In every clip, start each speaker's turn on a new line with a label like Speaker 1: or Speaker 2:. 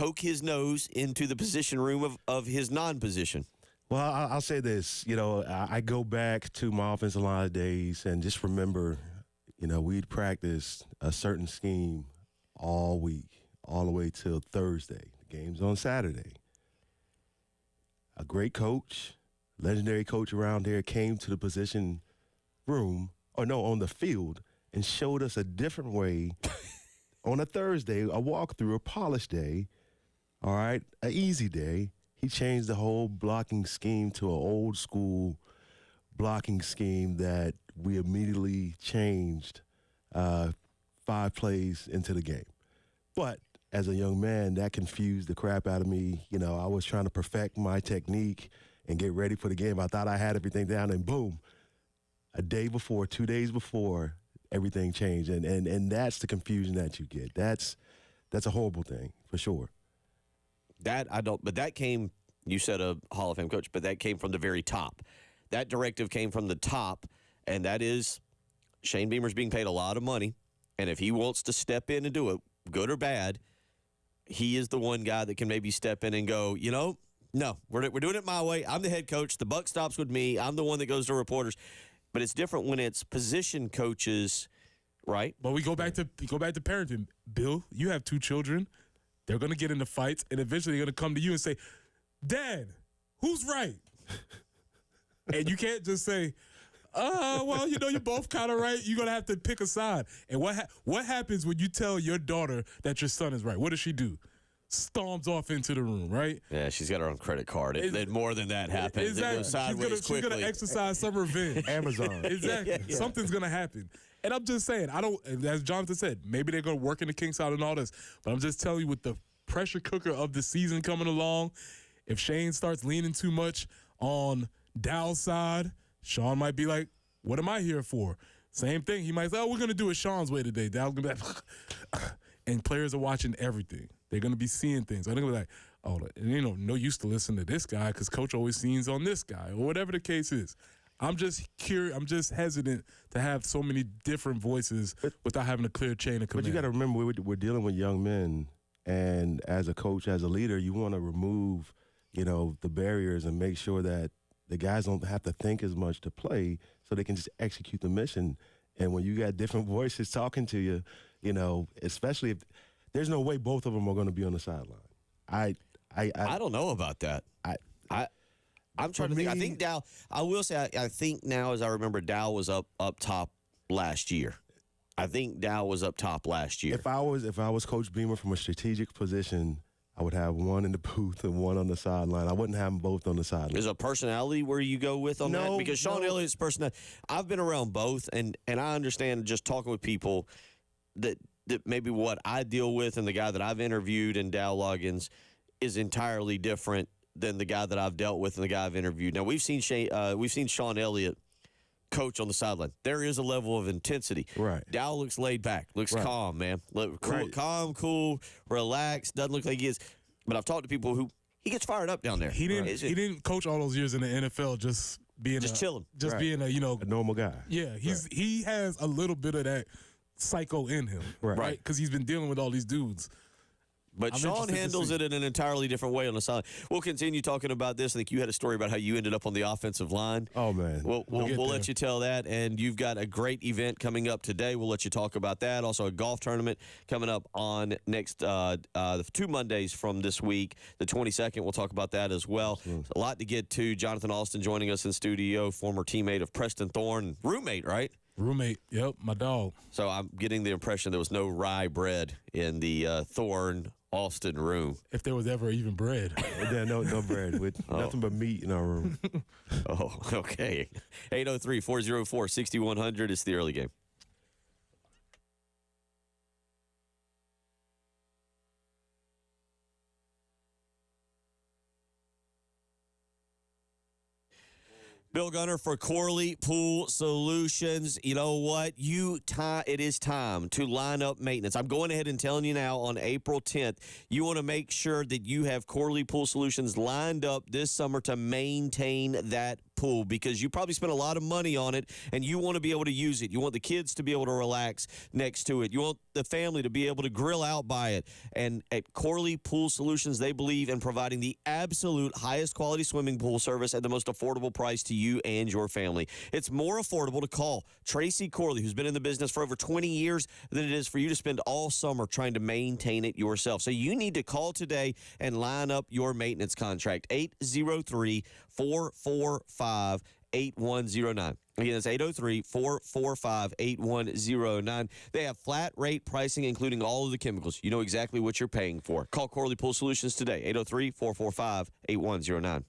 Speaker 1: poke his nose into the position room of his non-position?
Speaker 2: Well, I'll say this. I go back to my offensive line days and just remember, we'd practice a certain scheme all week, all the way till Thursday. The game's on Saturday. A great coach, legendary coach around there, came to the position room, on the field, and showed us a different way on a Thursday, a walkthrough, a polished day, all right, an easy day. He changed the whole blocking scheme to an old school blocking scheme that we immediately changed 5 plays into the game. But as a young man, that confused the crap out of me. I was trying to perfect my technique and get ready for the game. I thought I had everything down, and boom, a day before, 2 days before, everything changed. And that's the confusion that you get. That's a horrible thing, for sure.
Speaker 1: But that came, you said a Hall of Fame coach, but that came from the very top. That directive came from the top, and that is Shane Beamer's being paid a lot of money, and if he wants to step in and do it, good or bad, he is the one guy that can maybe step in and go, no, we're doing it my way. I'm the head coach. The buck stops with me. I'm the one that goes to reporters. But it's different when it's position coaches, right?
Speaker 3: But we go back to parenting. Bill, you have 2 children. They're going to get into fights, and eventually they're going to come to you and say, Dad, who's right? And you can't just say, well, you're both kind of right. You're going to have to pick a side. And what happens when you tell your daughter that your son is right? What does she do? Storms off into the room, right?
Speaker 1: Yeah, she's got her own credit card. More than that happens.
Speaker 3: Exactly.
Speaker 1: It goes sideways
Speaker 3: she's going to exercise some revenge.
Speaker 2: Amazon.
Speaker 3: Exactly. Yeah. Something's going to happen. And I'm just saying, as Jonathan said, maybe they're going to work in the kinks out and all this. But I'm just telling you, with the pressure cooker of the season coming along, if Shane starts leaning too much on Dow's side, Sean might be like, what am I here for? Same thing. He might say, we're going to do it Sean's way today. Dow's going to be like, and players are watching everything. They're going to be seeing things. They're going to be like, no use to listen to this guy because coach always leans on this guy, or whatever the case is. I'm just curious. I'm just hesitant to have so many different voices without having a clear chain of command.
Speaker 2: But you got to remember, we're dealing with young men, and as a coach, as a leader, you want to remove, the barriers and make sure that the guys don't have to think as much to play, so they can just execute the mission. And when you got different voices talking to you, especially if there's no way both of them are going to be on the sideline. I
Speaker 1: don't know about that. I'm trying to think. I think Dow. I will say. I think now, as I remember, Dow was up top last year. I think Dow was up top last year.
Speaker 2: If I was Coach Beamer from a strategic position, I would have one in the booth and one on the sideline. I wouldn't have them both on the sideline.
Speaker 1: There's a personality where you go with on that? Because Sean Elliott's personality, I've been around both, and I understand just talking with people that maybe what I deal with and the guy that I've interviewed and Dow Loggins is entirely different than the guy that I've dealt with and the guy I've interviewed. Now, we've seen Sean Elliott coach on the sideline. There is a level of intensity.
Speaker 2: Right.
Speaker 1: Dow looks laid back, looks calm, man. Calm, cool, relaxed, doesn't look like he is. But I've talked to people who he gets fired up down there.
Speaker 3: He didn't coach all those years in the NFL just chilling. Just being a
Speaker 2: normal guy.
Speaker 3: Yeah, he has a little bit of that psycho in him, right? Because he's been dealing with all these dudes.
Speaker 1: But Sean handles it in an entirely different way on the side. We'll continue talking about this. I think you had a story about how you ended up on the offensive line.
Speaker 2: Oh, man.
Speaker 1: We'll let you tell that. And you've got a great event coming up today. We'll let you talk about that. Also, a golf tournament coming up on next 2 Mondays from this week. The 22nd, we'll talk about that as well. A lot to get to. Jonathan Austin joining us in studio, former teammate of Preston Thorne, roommate, right?
Speaker 3: Roommate, yep, my dog.
Speaker 1: So I'm getting the impression there was no rye bread in the Thorne Austin room.
Speaker 3: If there was ever even bread.
Speaker 2: Yeah, no bread. With nothing but meat in our room.
Speaker 1: Oh, okay. 803-404-6100 is the early game. Bill Gunner for Corley Pool Solutions. You know what? It is time to line up maintenance. I'm going ahead and telling you now on April 10th, you want to make sure that you have Corley Pool Solutions lined up this summer to maintain that pool because you probably spent a lot of money on it and you want to be able to use it. You want the kids to be able to relax next to it. You want the family to be able to grill out by it. And at Corley Pool Solutions, they believe in providing the absolute highest quality swimming pool service at the most affordable price to you and your family. It's more affordable to call Tracy Corley, who's been in the business for over 20 years, than it is for you to spend all summer trying to maintain it yourself. So you need to call today and line up your maintenance contract. 803-445-8109. Again, it's 803-445-8109. They have flat rate pricing, including all of the chemicals. You know exactly what you're paying for. Call Corley Pool Solutions today, 803-445-8109.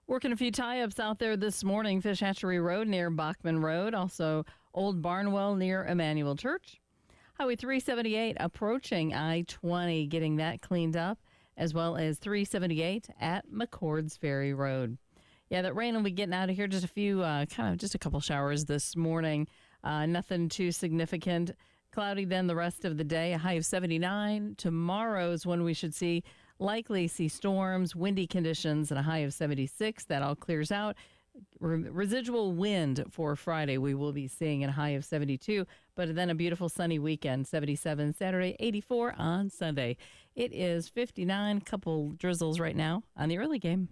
Speaker 4: Working a few tie-ups out there this morning. Fish Hatchery Road near Bachman Road. Also, Old Barnwell near Emmanuel Church. Highway 378 approaching I-20, getting that cleaned up, as well as 378 at McCord's Ferry Road. Yeah, that rain will be getting out of here. Just a few, just a couple showers this morning. Nothing too significant. Cloudy then the rest of the day. A high of 79. Tomorrow is when we should likely see storms, windy conditions, and a high of 76. That all clears out. Residual wind for Friday we will be seeing a high of 72, but then a beautiful sunny weekend, 77 Saturday, 84 on Sunday. It is 59, couple drizzles right now on the early game.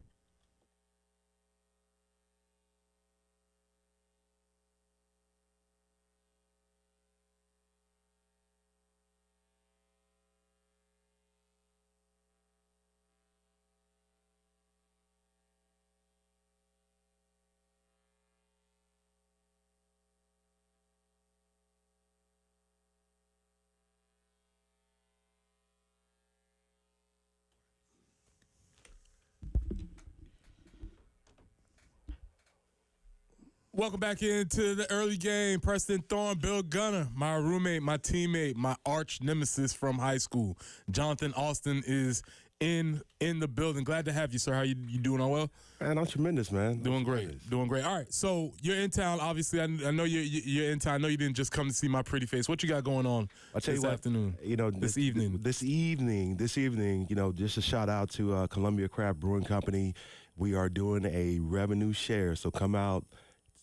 Speaker 3: Welcome back into the early game. Preston Thorne, Bill Gunner, my roommate, my teammate, my arch nemesis from high school. Jonathan Austin is in the building. Glad to have you, sir. How you doing? All well?
Speaker 2: Man, I'm tremendous, man.
Speaker 3: Doing great. Doing great. All right, so you're in town. Obviously, I know you're in town. I know you didn't just come to see my pretty face. What you got going on this afternoon? This evening.
Speaker 2: This evening, just a shout out to Columbia Craft Brewing Company. We are doing a revenue share, so come out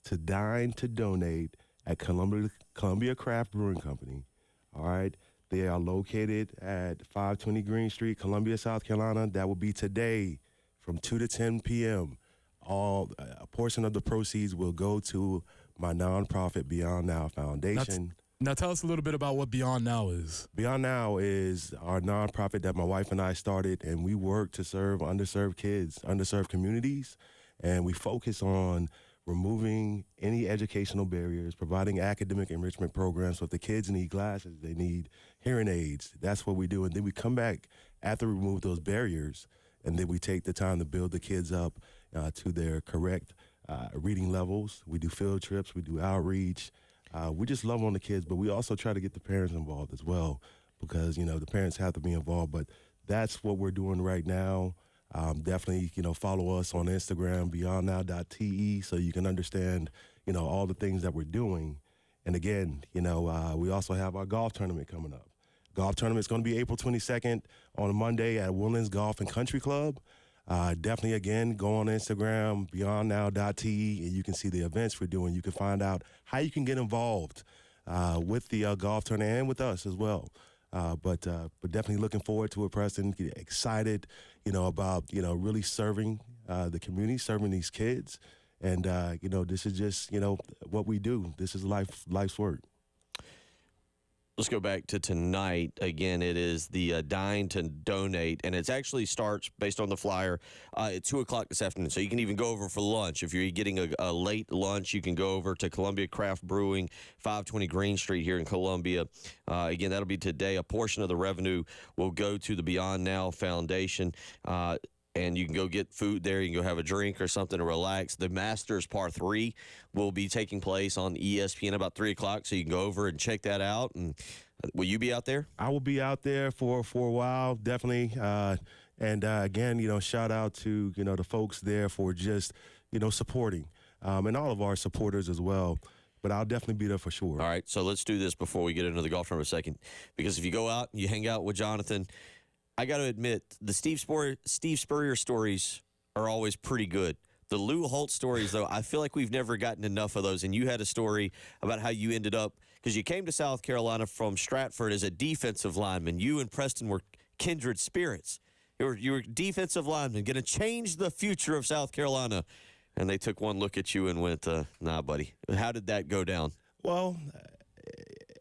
Speaker 2: to dine to donate at Columbia Craft Brewing Company. All right. They are located at 520 Green Street, Columbia, South Carolina. That will be today from 2 to 10 p.m. A portion of the proceeds will go to my nonprofit Beyond Now Foundation.
Speaker 3: Now tell us a little bit about what Beyond Now is.
Speaker 2: Beyond Now is our nonprofit that my wife and I started, and we work to serve underserved kids, underserved communities, and we focus on removing any educational barriers, providing academic enrichment programs. So if the kids need glasses, they need hearing aids, that's what we do. And then we come back after we remove those barriers, and then we take the time to build the kids up to their correct reading levels. We do field trips, we do outreach. We just love on the kids, but we also try to get the parents involved as well because, the parents have to be involved. But that's what we're doing right now. Definitely, follow us on Instagram, beyondnow.te, so you can understand, all the things that we're doing. And again, we also have our golf tournament coming up. Golf tournament is going to be April 22nd on a Monday at Woodlands Golf and Country Club. Definitely, again, go on Instagram, beyondnow.te, and you can see the events we're doing. You can find out how you can get involved with the golf tournament and with us as well. But definitely looking forward to it, Preston. Get excited, about, really serving the community, serving these kids. And, this is just, what we do. This is life's work.
Speaker 1: Let's go back to tonight. Again, it is the Dine to Donate, and it actually starts based on the flyer at 2 o'clock this afternoon. So you can even go over for lunch. If you're getting a late lunch, you can go over to Columbia Craft Brewing, 520 Green Street here in Columbia. Again, that'll be today. A portion of the revenue will go to the Beyond Now Foundation. And you can go get food there. You can go have a drink or something to relax. The Masters Par 3 will be taking place on ESPN about 3 o'clock, so you can go over and check that out. And will you be out there?
Speaker 2: I will be out there for a while, definitely. And again, shout out to, the folks there for just, supporting, and all of our supporters as well. But I'll definitely be there for sure.
Speaker 1: All right, so let's do this before we get into the golf tournament a second. Because if you go out and you hang out with Jonathan, I got to admit, the Steve Spurrier stories are always pretty good. The Lou Holtz stories, though, I feel like we've never gotten enough of those. And you had a story about how you ended up, because you came to South Carolina from Stratford as a defensive lineman. You and Preston were kindred spirits. You were defensive linemen, going to change the future of South Carolina. And they took one look at you and went, nah, buddy. How did that go down?
Speaker 2: Well,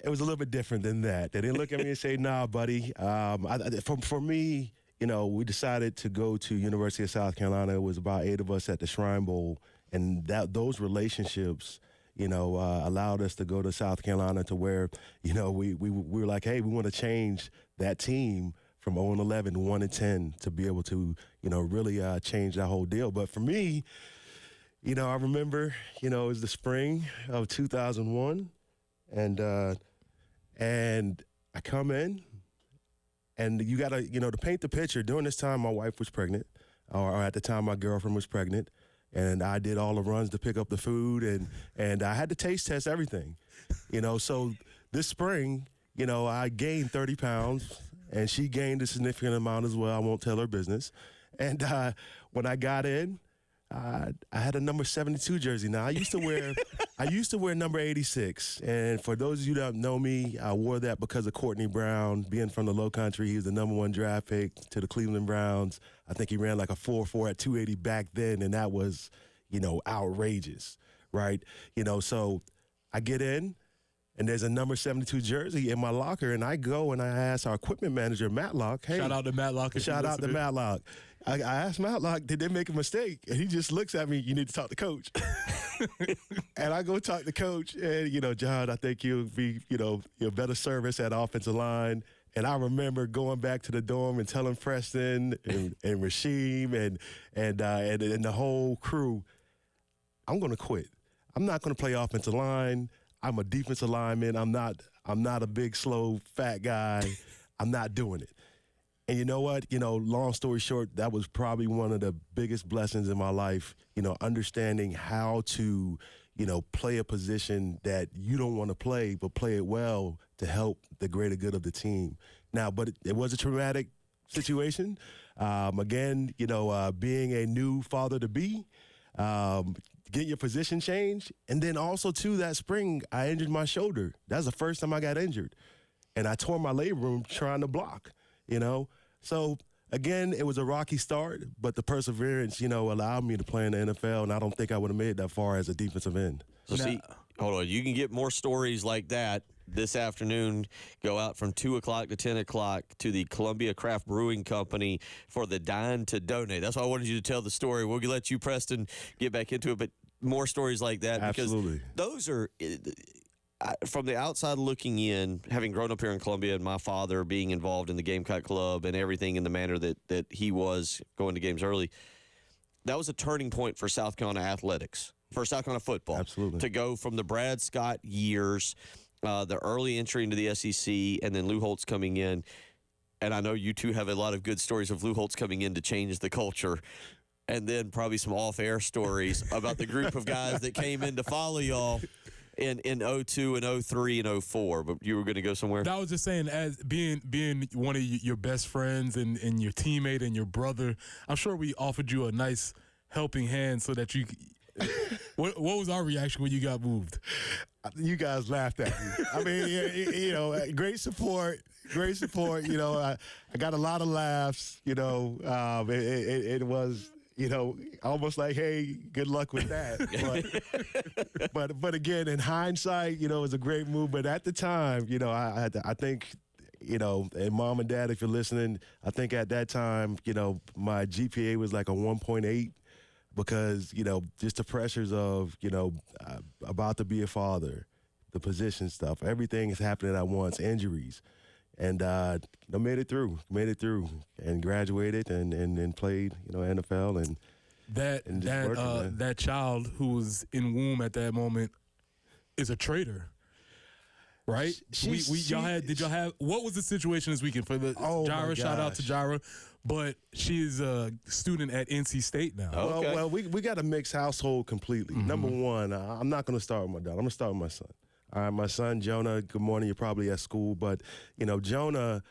Speaker 2: it was a little bit different than that. They didn't look at me and say, nah, buddy. For me, we decided to go to University of South Carolina. It was about 8 of us at the Shrine Bowl. And those relationships, allowed us to go to South Carolina to where, we were like, hey, we want to change that team from 0-11 to 1-10 to be able to, really change that whole deal. But for me, I remember, it was the spring of 2001. And I come in, and you got to, to paint the picture. During this time, my wife was pregnant, or at the time, my girlfriend was pregnant, and I did all the runs to pick up the food, and I had to taste test everything, So this spring, I gained 30 pounds, and she gained a significant amount as well. I won't tell her business. And when I got in, I had a number 72 jersey. Now I used to wear number 86, and for those of you that know me, I wore that because of Courtney Brown being from the Low Country. He was the number 1 draft pick to the Cleveland Browns. I think he ran like a 4.4 at 280 back then, and that was, outrageous, right? So I get in, and there's a number 72 jersey in my locker, and I go and I ask our equipment manager, Matlock, hey.
Speaker 3: Shout out to Matlock.
Speaker 2: Shout out to Matlock. I asked Matlock, did they make a mistake? And he just looks at me, you need to talk to Coach. And I go talk to Coach, and, John, I think you'll be, your better service at offensive line. And I remember going back to the dorm and telling Preston and Rasheem and the whole crew, I'm going to quit. I'm not going to play offensive line. I'm a defensive lineman. I'm not a big, slow, fat guy. I'm not doing it. And you know what? Long story short, that was probably one of the biggest blessings in my life, understanding how to, play a position that you don't want to play, but play it well to help the greater good of the team. Now, but it was a traumatic situation. Again, being a new father-to-be, getting your position changed. And then also, too, that spring, I injured my shoulder. That's the first time I got injured. And I tore my labrum trying to block, So, again, it was a rocky start, but the perseverance, allowed me to play in the NFL, and I don't think I would have made it that far as a defensive end.
Speaker 1: So, see, hold on. You can get more stories like that this afternoon. Go out from 2 o'clock to 10 o'clock to the Columbia Craft Brewing Company for the Dine to Donate. That's why I wanted you to tell the story. We'll let you, Preston, get back into it, but more stories like that.
Speaker 2: Absolutely.
Speaker 1: Because those are – from the outside looking in, having grown up here in Columbia and my father being involved in the Gamecock Club and everything in the manner that he was going to games early, that was a turning point for South Carolina athletics, for South Carolina football.
Speaker 2: Absolutely.
Speaker 1: To go from the Brad Scott years, the early entry into the SEC, and then Lou Holtz coming in. And I know you two have a lot of good stories of Lou Holtz coming in to change the culture. And then probably some off-air stories about the group of guys that came in to follow y'all in 02 and 03 and 04, but you were going to go somewhere?
Speaker 3: I was just saying, as being one of your best friends and your teammate and your brother, I'm sure we offered you a nice helping hand so that you what was our reaction when you got moved?
Speaker 2: You guys laughed at me. I mean, great support. I got a lot of laughs. It was, almost like, hey, good luck with that. But again, in hindsight, it was a great move. But at the time, I think, and mom and dad, if you're listening, I think at that time, my GPA was like a 1.8 because, just the pressures of, about to be a father, the position stuff, everything is happening at once, injuries. And made it through and graduated and played, NFL and
Speaker 3: that child who was in womb at that moment is a traitor, right? Did y'all have what was the situation this weekend for the Jara? Shout out to Jara, but she's a student at NC State now.
Speaker 1: Okay.
Speaker 2: Well, we got a mixed household completely. Mm-hmm. Number one, I'm not going to start with my daughter. I'm going to start with my son. All right, my son, Jonah, good morning. You're probably at school, but, Jonah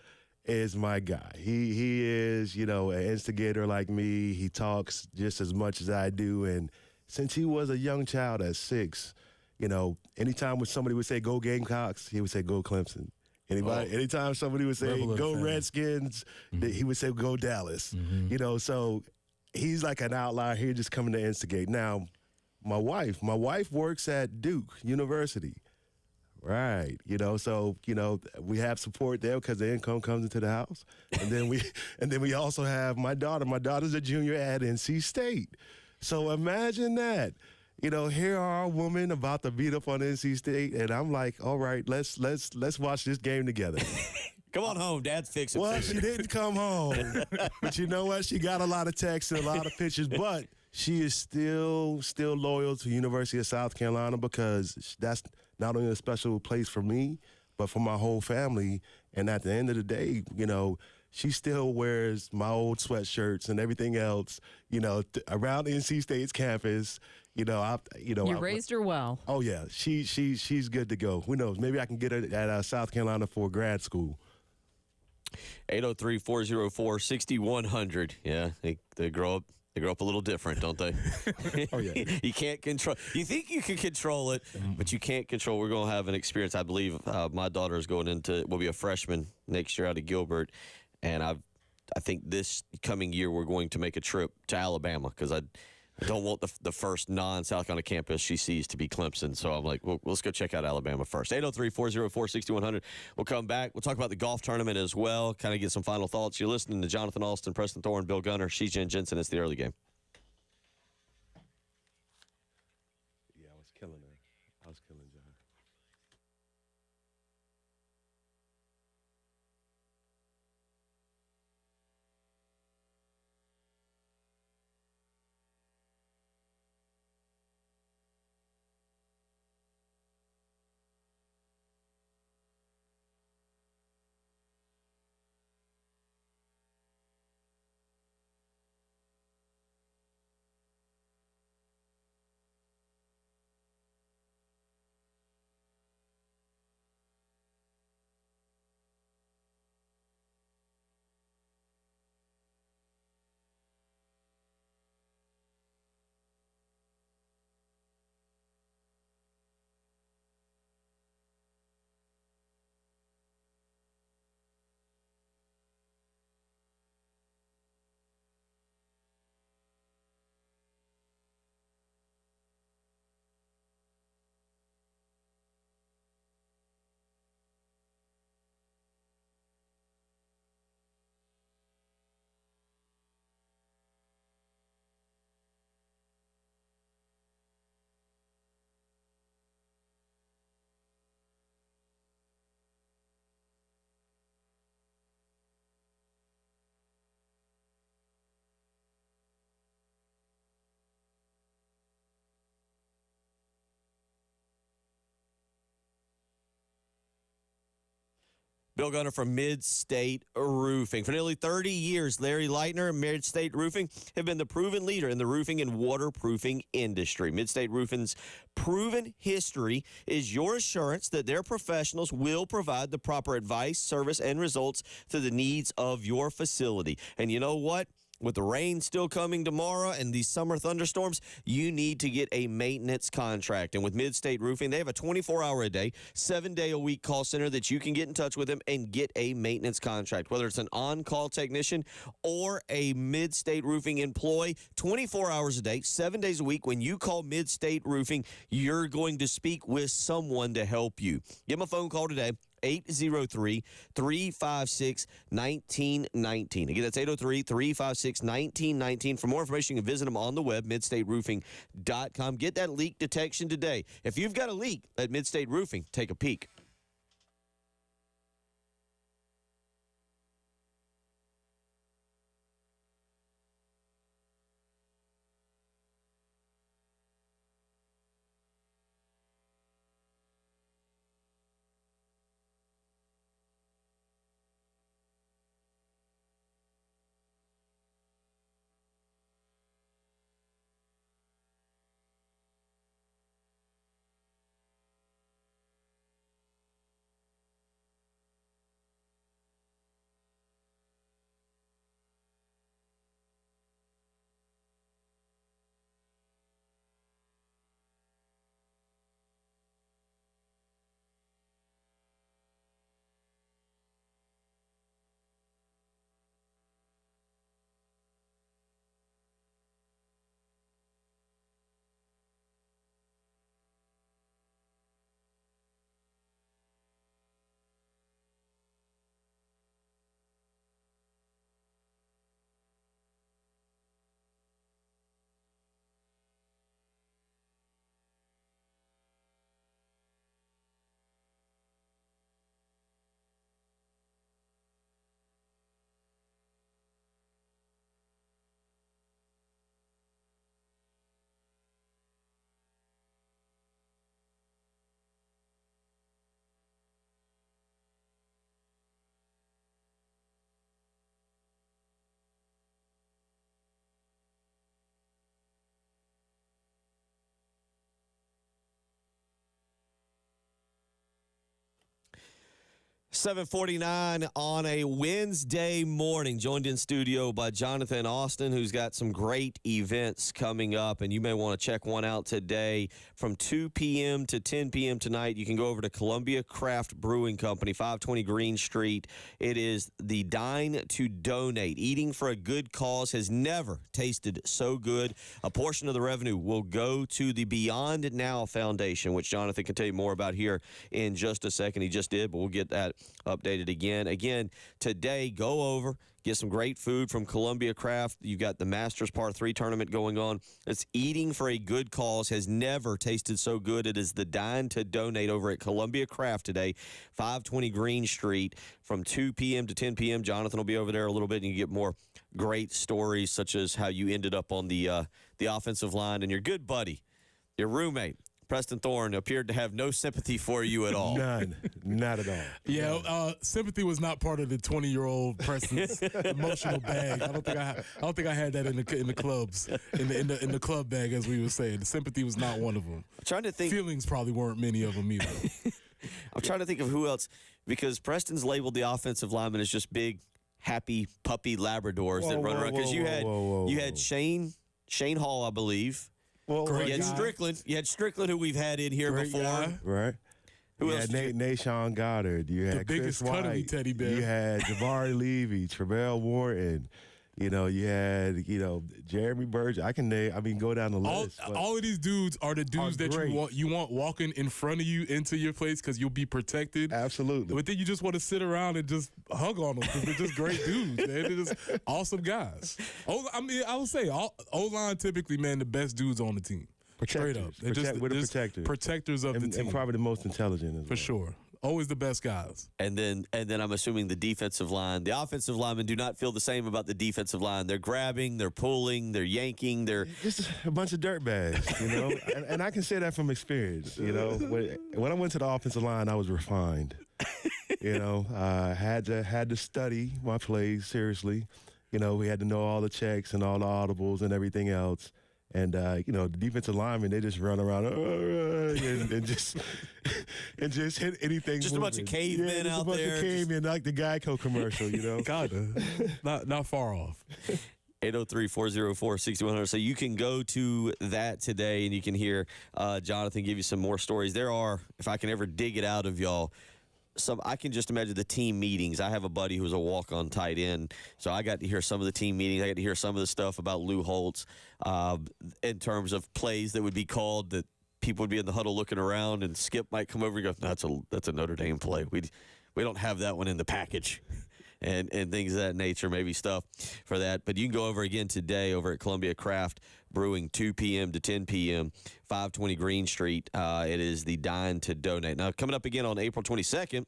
Speaker 2: is my guy. He is, an instigator like me. He talks just as much as I do. And since he was a young child at 6, anytime when somebody would say, go Gamecocks, he would say, go Clemson. Anytime somebody would say, go Redskins, he would say, go Dallas. Mm-hmm. So he's like an outlier here just coming to instigate. Now, my wife works at Duke University. Right. So, we have support there because the income comes into the house. And then we also have my daughter. My daughter's a junior at NC State. So imagine that. Here are a woman about to beat up on NC State, and I'm like, all right, let's watch this game together.
Speaker 1: Come on home, Dad's fixing.
Speaker 2: Well, she didn't come home. But you know what? She got a lot of texts and a lot of pictures, but she is still loyal to University of South Carolina because that's not only a special place for me, but for my whole family. And at the end of the day, she still wears my old sweatshirts and everything else, around NC State's campus.
Speaker 4: You raised her well.
Speaker 2: Oh yeah, she's good to go. Who knows? Maybe I can get her at South Carolina for grad school.
Speaker 1: 803-404-6100. Yeah, they grow up. They grow up a little different, don't they?
Speaker 2: Oh, yeah.
Speaker 1: You can't control. You think you can control it, but you can't control. We're going to have an experience. I believe my daughter is will be a freshman next year out of Gilbert, and I think this coming year we're going to make a trip to Alabama because I don't want the first non-South Carolina campus she sees to be Clemson. So I'm like, well, let's go check out Alabama first. 803-404-6100. We'll come back. We'll talk about the golf tournament as well, kind of get some final thoughts. You're listening to Jonathan Alston, Preston Thorne, Bill Gunner. She's Jen Jensen. It's the early game.
Speaker 2: Yeah, I was killing her. I was killing John.
Speaker 1: Bill Gunner from Mid-State Roofing. For nearly 30 years, Larry Leitner and Mid-State Roofing have been the proven leader in the roofing and waterproofing industry. Mid-State Roofing's proven history is your assurance that their professionals will provide the proper advice, service, and results to the needs of your facility. And you know what? With the rain still coming tomorrow and these summer thunderstorms, you need to get a maintenance contract. And with Mid-State Roofing, they have a 24-hour-a-day, 7-day-a-week call center that you can get in touch with them and get a maintenance contract. Whether it's an on-call technician or a Mid-State Roofing employee, 24 hours a day, 7 days a week, when you call Mid-State Roofing, you're going to speak with someone to help you. Give them a phone call today. 803-356-1919. Again, that's 803-356-1919. For more information, you can visit them on the web, midstateroofing.com. Get that leak detection today. If you've got a leak at Mid-State Roofing, take a peek. $7:49 on a Wednesday morning, joined in studio by Jonathan Austin, who's got some great events coming up, and you may want to check one out today from 2 p.m. to 10 p.m. tonight. You can go over to Columbia Craft Brewing Company, 520 Green Street. It is the Dine to Donate. Eating for a good cause has never tasted so good. A portion of the revenue will go to the Beyond Now Foundation, which Jonathan can tell you more about here in just a second. He just did, but we'll get that updated again. Again, today, go over, get some great food from Columbia Craft. You've got the Masters Par 3 tournament going on. It's eating for a good cause has never tasted so good. It is the Dine to Donate over at Columbia Craft today, 520 Green Street from 2 p.m. to 10 p.m. Jonathan will be over there a little bit, and you get more great stories such as how you ended up on the offensive line, and your good buddy, your roommate, Preston Thorne, appeared to have no sympathy for you at all.
Speaker 2: None. Not at all.
Speaker 3: Yeah, sympathy was not part of the 20-year-old Preston's emotional bag. I don't think I had that in the clubs, in the club bag, as we were saying. The sympathy was not one of them.
Speaker 1: I'm trying to think.
Speaker 3: Feelings probably weren't many of them either.
Speaker 1: I'm trying to think of who else, because Preston's labeled the offensive linemen as just big, happy puppy Labradors that run around. Because you had Shane Hall, I believe.
Speaker 2: Well,
Speaker 1: you had Strickland. You had Strickland, who we've had in here before.
Speaker 3: Guy.
Speaker 2: Right.
Speaker 1: Who
Speaker 2: you
Speaker 1: else?
Speaker 2: had Nashawn Goddard. You had
Speaker 3: The biggest
Speaker 2: Chris
Speaker 3: cut of me,
Speaker 2: White.
Speaker 3: teddy bear.
Speaker 2: You had Jabari Levy, Travell Wharton. You had Jeremy Burge. I can go down the list.
Speaker 3: All of these dudes are the dudes that
Speaker 2: great.
Speaker 3: you want walking in front of you into your place because you'll be protected.
Speaker 2: Absolutely.
Speaker 3: But then you just want to sit around and just hug on them because they're just great dudes, man. They're just awesome guys. I would say O-line typically, man, the best dudes on the team. Straight up. They're just
Speaker 2: protectors.
Speaker 3: protectors of the team.
Speaker 2: And probably the most intelligent as well.
Speaker 3: For sure. Always the best guys.
Speaker 1: And then I'm assuming the defensive line. The offensive linemen do not feel the same about the defensive line. They're grabbing, they're pulling, they're yanking, they're
Speaker 2: just a bunch of dirtbags, you know. and I can say that from experience, you know. When I went to the offensive line, I was refined. You know, I had to study my plays seriously. You know, we had to know all the checks and all the audibles and everything else. And, you know, the defensive linemen, they just run around and just hit anything.
Speaker 1: Just
Speaker 2: moving.
Speaker 1: a bunch of cavemen out there.
Speaker 2: Just a bunch of cavemen, like the Geico commercial, you know.
Speaker 3: Kinda. Not far off.
Speaker 1: 803-404-6100. So you can go to that today, and you can hear Jonathan give you some more stories. There are, if I can ever dig it out of y'all, I can just imagine the team meetings. I have a buddy who's a walk-on tight end, so I got to hear some of the team meetings. I got to hear some of the stuff about Lou Holtz in terms of plays that would be called that people would be in the huddle looking around, and Skip might come over and go, that's a Notre Dame play. We don't have that one in the package. And things of that nature, maybe stuff for that. But you can go over again today over at Columbia Craft Brewing, 2 p.m. to 10 p.m., 520 Green Street. It is the Dine to Donate. Now, coming up again on April 22nd,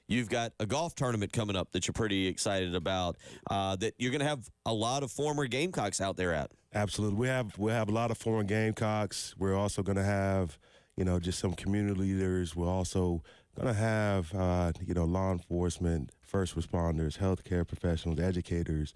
Speaker 1: you've got a golf tournament coming up that you're pretty excited about, that you're going to have a lot of former Gamecocks out there at.
Speaker 2: Absolutely. We have a lot of former Gamecocks. We're also going to have, you know, just some community leaders. We're also going to have, you know, law enforcement, first responders, healthcare professionals, educators,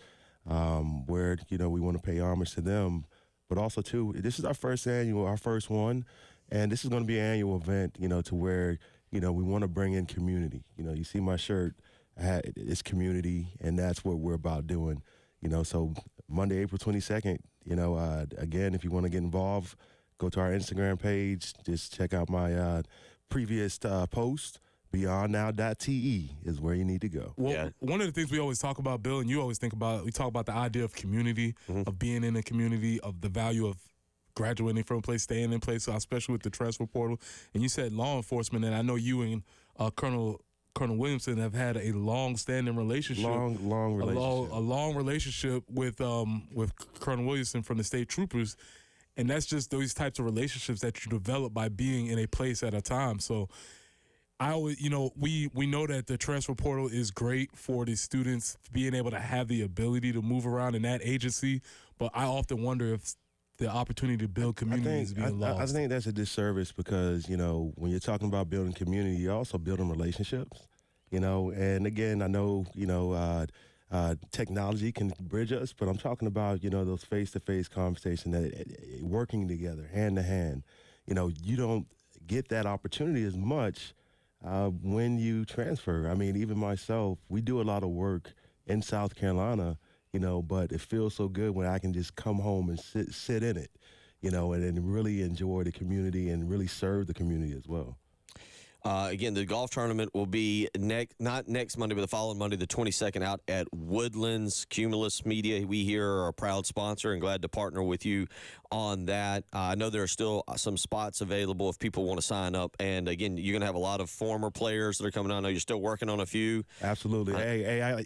Speaker 2: where, you know, we want to pay homage to them. But also, too, this is our first one, and this is going to be an annual event, you know, to where, you know, we want to bring in community. You know, you see my shirt, it's community, and that's what we're about doing. You know, so Monday, April 22nd, you know, again, if you want to get involved, go to our Instagram page, just check out my previous post. BeyondNow.te is where you need to go.
Speaker 3: Well,
Speaker 1: Yeah.
Speaker 3: One of the things we always talk about, Bill, and you always think about, we talk about the idea of community, of being in a community, of the value of graduating from a place, staying in a place, especially with the transfer portal. And you said law enforcement, and I know you and Colonel Williamson have had a long-standing relationship.
Speaker 2: Long relationship.
Speaker 3: A long relationship with Colonel Williamson from the State Troopers. And that's just those types of relationships that you develop by being in a place at a time. So I always, you know, we know that the transfer portal is great for the students being able to have the ability to move around in that agency, but I often wonder if the opportunity to build community is being lost.
Speaker 2: I think that's a disservice because, you know, when you're talking about building community, you're also building relationships, you know, and again, I know, you know, technology can bridge us, but I'm talking about, you know, those face-to-face conversations, that working together, hand-to-hand. You know, you don't get that opportunity as much when you transfer. I mean, even myself, we do a lot of work in South Carolina, you know, but it feels so good when I can just come home and sit in it, you know, and really enjoy the community and really serve the community as well.
Speaker 1: Again, the golf tournament will be not next Monday, but the following Monday, the 22nd, out at Woodlands. Cumulus Media, we here are a proud sponsor and glad to partner with you on that. I know there are still some spots available if people want to sign up. And again, you're going to have a lot of former players that are coming on. I know you're still working on a few.
Speaker 2: Absolutely.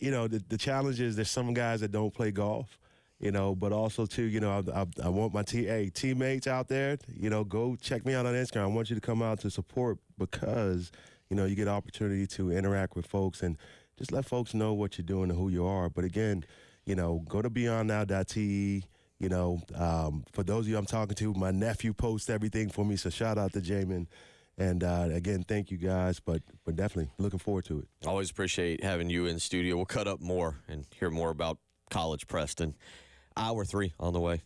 Speaker 2: You know, the challenge is there's some guys that don't play golf. You know, but also, too, you know, I want my teammates out there, you know, go check me out on Instagram. I want you to come out to support because, you know, you get opportunity to interact with folks and just let folks know what you're doing and who you are. But, again, you know, go to BeyondNow.te. You know, for those of you I'm talking to, my nephew posts everything for me, so shout out to Jamin. And, again, thank you guys, but definitely looking forward to it.
Speaker 1: Always appreciate having you in studio. We'll cut up more and hear more about College Preston. Hour 3 on the way.